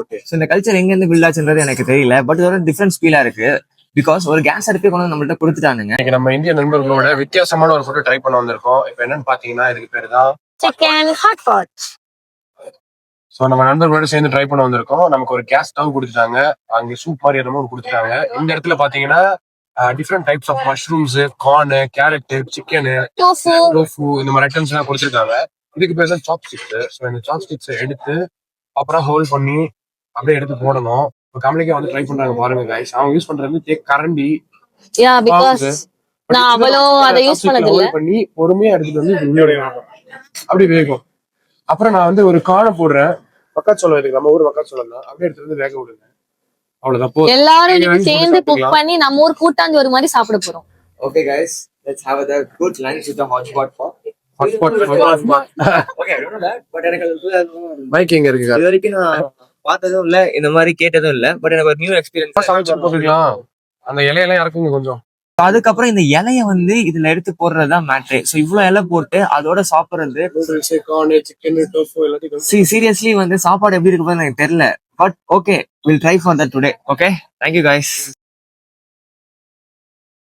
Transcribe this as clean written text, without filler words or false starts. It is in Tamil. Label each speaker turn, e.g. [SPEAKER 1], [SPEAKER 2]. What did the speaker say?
[SPEAKER 1] ஓகே. ஸோ இந்த கல்ச்சர் எங்க இருந்து பில்ட் ஆச்சுன்றது எனக்கு தெரியல. பட் இது ஒரு டிஃபரன்ஸ் ஃபீலா இருக்கு. பிகாஸ் ஒரு கேஸ் அடுப்பே கொண்டு வந்து நம்மள்ட்ட கொடுத்துட்டானுங்க.
[SPEAKER 2] இன்னைக்கு நம்ம இந்திய நண்பர்களோட வித்தியாசமான ஒரு ஃபுட் ட்ரை பண்ண வந்திருக்கோம். இப்போ என்னன்னு பாத்தீங்கன்னா இதுக்கு பேரு தான்
[SPEAKER 3] சிக்கன் ஹாட் பாட்.
[SPEAKER 2] ஸோ நம்ம நண்பர்களோட சேர்ந்து ட்ரை பண்ண வந்திருக்கோம். நமக்கு ஒரு கேஸ் ஸ்டவ் கொடுத்துட்டாங்க. அங்க சூப் மாதிரி என்னமோ கொடுத்துட்டாங்க. இந்த இடத்துல பாத்தீங்கன்னா different types of mushrooms, corn, carrot, chicken, tofu இந்த மாதிரி ஐட்டம்ஸ் எல்லாம் கொடுத்துருக்காங்க. இதுக்கு பேர் தான் சாப்ஸ்டிக்ஸ். ஸோ இந்த சாப்ஸ்டிக்ஸ் எடுத்து அப்புறம் ஹோல்ட் பண்ணி அப்படியே எடுத்து போடணும். இப்போ கமலிக்கா வந்து ட்ரை பண்றாங்க பாருங்க கைஸ். அவங்க யூஸ் பண்றது கரண்டி.
[SPEAKER 3] நான் அவ்வளோ அதை யூஸ் பண்ணது இல்ல.
[SPEAKER 2] பண்ணி பொறுமையா எடுத்துட்டு வந்து அப்படி வேகும். அப்புறம் நான் வந்து ஒரு காண போடுறேன். மக்காச்சோளம் இருக்கு, நம்ம ஊர் மக்காச்சோளம் தான். அப்படியே எடுத்து வந்து வேக விடுங்க. அவ்வளவுதான்.
[SPEAKER 3] எல்லாரும் சேர்ந்து குக் பண்ணி நம்ம ஊர் கூட்டாஞ்சோறு மாதிரி சாப்பிட போறோம்.
[SPEAKER 1] Okay guys, let's have a good lunch with the hot pot for okay. But எனக்கு
[SPEAKER 2] மைக் எங்க இருக்கு?
[SPEAKER 1] இது வரைக்கும் நான் பார்த்ததும் இல்ல, இந்த மாதிரி கேட்டதும் இல்ல. பட் எனக்கு ஒரு நியூ எக்ஸ்பீரியன்ஸ்.
[SPEAKER 2] சமைச்சு போட்டுக்கலாம். அந்த இலையெல்லாம் இறக்குங்க கொஞ்சம்.
[SPEAKER 1] அதுக்கப்புறம் இந்த இலைய வந்து இதுல எடுத்து போடுறதுதான் மேட்ரே. சோ இவ்வளவு இலை போட்டு அதோட சாப்பிடுறது. சீரியஸ்லி வந்து சாப்பாடு எப்படி இருக்கு எனக்கு தெரியல. But okay, will try for that today. Okay, thank you guys.